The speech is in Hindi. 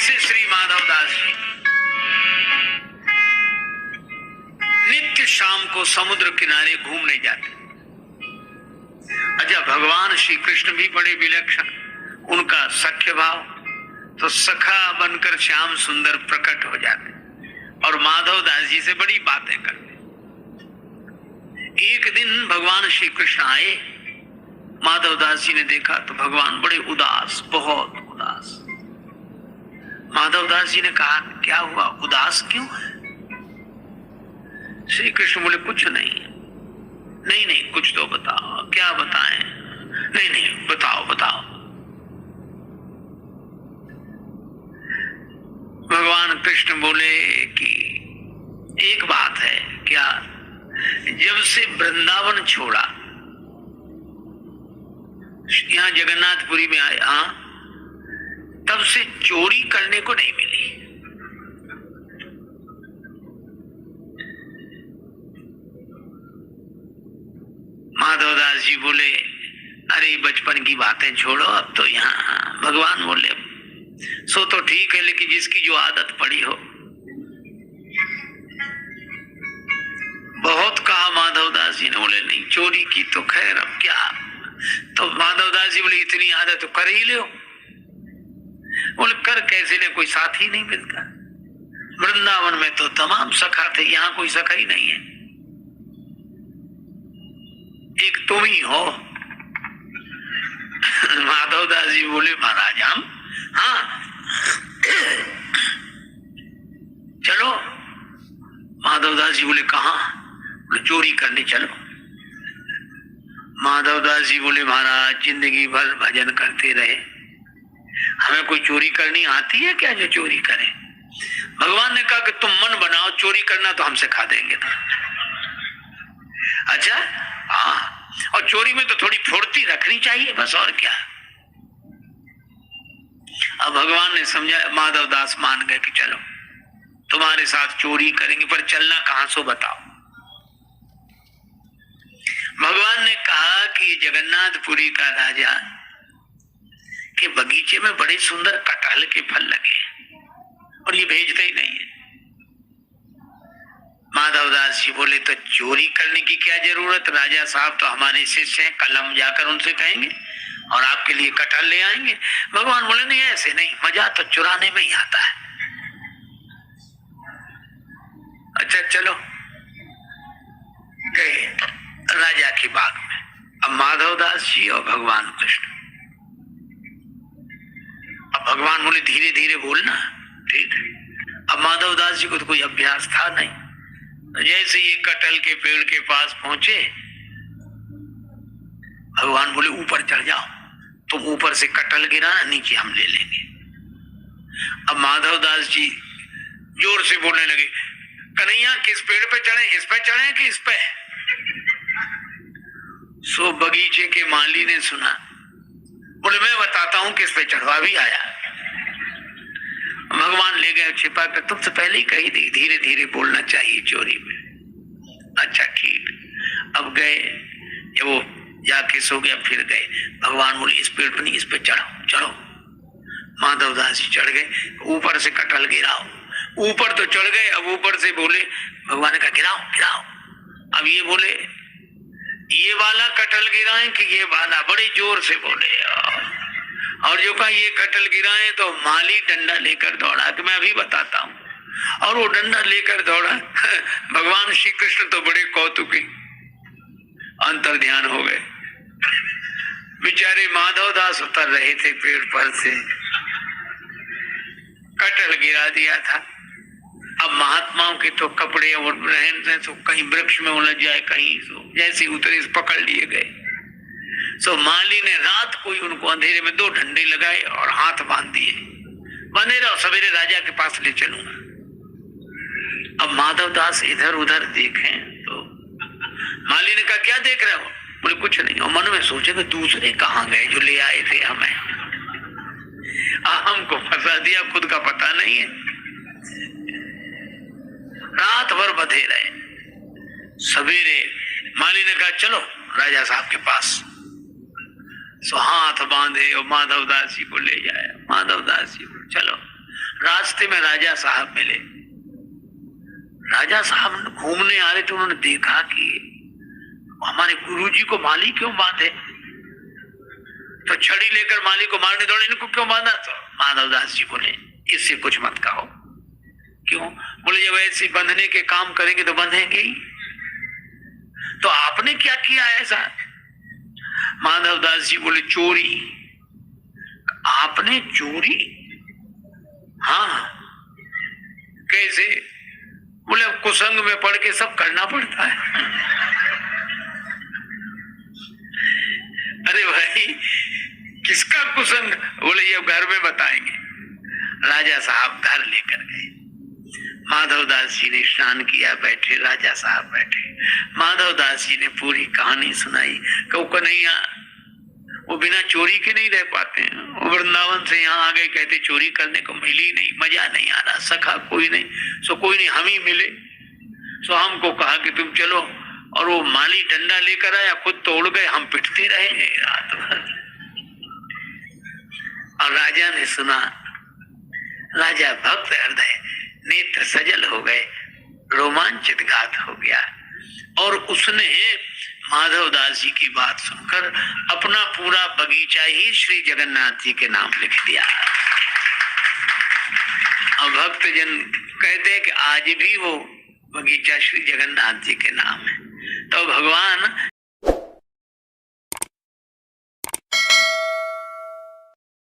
ऐसे श्री माधवदास जी नित्य शाम को समुद्र किनारे घूमने जाते। अच्छा, भगवान श्री कृष्ण भी बड़े विलक्षण, उनका सख्य भाव, तो सखा बनकर श्याम सुंदर प्रकट हो जाते और माधवदास जी से बड़ी बातें करते। एक दिन भगवान श्री कृष्ण आए, माधवदास जी ने देखा तो भगवान बड़े उदास, बहुत उदास। माधवदास जी ने कहा, क्या हुआ, उदास क्यों है? श्री कृष्ण बोले, कुछ नहीं। नहीं नहीं, कुछ तो बताओ। क्या बताएं? नहीं नहीं, बताओ बताओ। भगवान कृष्ण बोले कि एक बात है। क्या? जब से वृंदावन छोड़ा, यहां जगन्नाथपुरी में आए, हाँ, तब से चोरी करने को नहीं मिली। माधवदास जी बोले, अरे बचपन की बातें छोड़ो, अब तो यहाँ। भगवान बोले, सो तो ठीक है, लेकिन जिसकी जो आदत पड़ी हो। बहुत कहा माधवदास जी ने, बोले नहीं, चोरी की तो खैर अब क्या। तो माधवदास जी बोले, इतनी आदत तो कर ही लो। बोले, कर कैसे ले, कोई साथी नहीं मिलता। वृंदावन में तो तमाम सखा थे, यहाँ कोई सखा ही नहीं है, एक तुम ही हो। माधवदास जी बोले, महाराज हम, हाँ चलो। माधवदास जी बोले, कहाँ? बोले, चोरी करने चलो। माधवदास जी बोले, महाराज जिंदगी भर भजन करते रहे, हमें कोई चोरी करनी आती है क्या जो चोरी करें? भगवान ने कहा कि तुम मन बनाओ, चोरी करना तो हम सिखा देंगे। अच्छा, हाँ, और चोरी में तो थोड़ी फुर्ती रखनी चाहिए, बस, और क्या। अब भगवान ने समझा, माधवदास मान गए कि चलो तुम्हारे साथ चोरी करेंगे, पर चलना कहां सो बताओ। भगवान ने कहा कि जगन्नाथपुरी का राजा के बगीचे में बड़े सुंदर कटहल के फल लगे और ये भेजते ही नहीं है। माधवदास जी बोले, तो चोरी करने की क्या जरूरत, राजा साहब तो हमारे शिष्य हैं, कल हम जाकर उनसे कहेंगे और आपके लिए कटहल ले आएंगे। भगवान बोले, नहीं ऐसे नहीं, मजा तो चुराने में ही आता है। अच्छा चलो, गए राजा के बाग में। अब माधवदास जी और भगवान कृष्ण। अब भगवान बोले, धीरे धीरे बोलना, ठीक है। अब माधवदास जी को तो कोई अभ्यास था नहीं, जैसे ये कटहल के पेड़ के पास पहुंचे, भगवान बोले, ऊपर चढ़ जाओ, तुम ऊपर से कटहल गिराना, नीचे हम ले लेंगे। अब माधवदास जी जोर से बोलने लगे, कन्हैया किस पेड़ पे चढ़े, इस पे चढ़े कि इस पे? सो बगीचे के माली ने सुना, बोले, मैं बताता हूं किस पे चढ़वा भी आया। भगवान ले गए छिपा कर, तुमसे पहले ही कही थी धीरे धीरे बोलना चाहिए चोरी में। अच्छा ठीक। अब गए, जब वो जाके सो गया, फिर गए। भगवान बोले, इस पेड़ पर नहीं, इस पे चढ़ो चढ़ो। माधवदास जी चढ़ गए, ऊपर से कटहल गिराओ। ऊपर तो चढ़ गए, अब ऊपर से बोले, भगवान ने कहा गिराओ गिराओ। अब ये बोले, ये वाला कटहल गिराएं कि ये वाला, बड़े जोर से बोले। और जो कहा ये कटहल गिराएं, तो माली डंडा लेकर दौड़ा कि मैं अभी बताता हूं, और वो डंडा लेकर दौड़ा। भगवान श्री कृष्ण तो बड़े कौतुकी, अंतर ध्यान हो गए। बेचारे माधवदास उतर रहे थे पेड़ पर से, कटहल गिरा दिया था। अब महात्माओं के तो कपड़े और रहन तो कहीं वृक्ष में उलझ जाए, कहीं तो जैसे उतरे पकड़ लिए गए। सो माली ने रात को ही उनको अंधेरे में 2 डंडे लगाए और हाथ बांध दिए, बंधे रहो, सवेरे राजा के पास ले चलूंगा। अब माधवदास इधर उधर देखें तो माली ने कहा, क्या देख रहे हो? बोले, कुछ नहीं। और मन में सोचे कि दूसरे कहाँ गए जो ले आए थे हमें, हमको फंसा दिया, खुद का पता नहीं है। रात भर बंधे रहे। सवेरे माली ने कहा, चलो राजा साहब के पास। सो हाथ बांधे और माधवदास जी को ले जाया। माधवदास जी चलो, रास्ते में राजा साहब मिले। राजा साहब घूमने आ रहे थे, उन्होंने देखा कि हमारे गुरुजी को माली क्यों बांधे, तो छड़ी लेकर माली को मारने दौड़े, इनको क्यों बांधा? तो माधवदास जी बोले इससे कुछ मत कहो। क्यों? बोले जब ऐसे बंधने के काम करेंगे तो बंधेंगे ही, तो आपने क्या किया ऐसा? माधवदास जी बोले चोरी। आपने चोरी? हाँ। कैसे? बोले अब कुसंग में पढ़ के सब करना पड़ता है। अरे भाई किसका कुसंग? बोले ये घर में बताएंगे। राजा साहब घर लेकर गए। माधवदास जी ने स्नान किया, बैठे, राजा साहब बैठे। माधवदास जी ने पूरी कहानी सुनाई। कहो कन्हैया वो बिना चोरी के नहीं रह पाते हैं। वो वृंदावन से यहाँ आ गए, कहते चोरी करने को मिली नहीं, मजा नहीं आ रहा, सखा कोई नहीं, सो कोई नहीं, हम ही मिले। सो हमको कहा कि तुम चलो, और वो माली डंडा लेकर आया, खुद तो उड़ गए, हम पिटते रहे रात भर। और राजा ने सुना, राजा भक्त हृदय, नेत्र सजल हो गए, रोमांचित घात हो गया, और उसने माधवदास जी की बात सुनकर अपना पूरा बगीचा ही श्री जगन्नाथ जी के नाम लिख दिया। और भक्तजन कहते हैं कि आज भी वो बगीचा श्री जगन्नाथ जी के नाम है। तो भगवान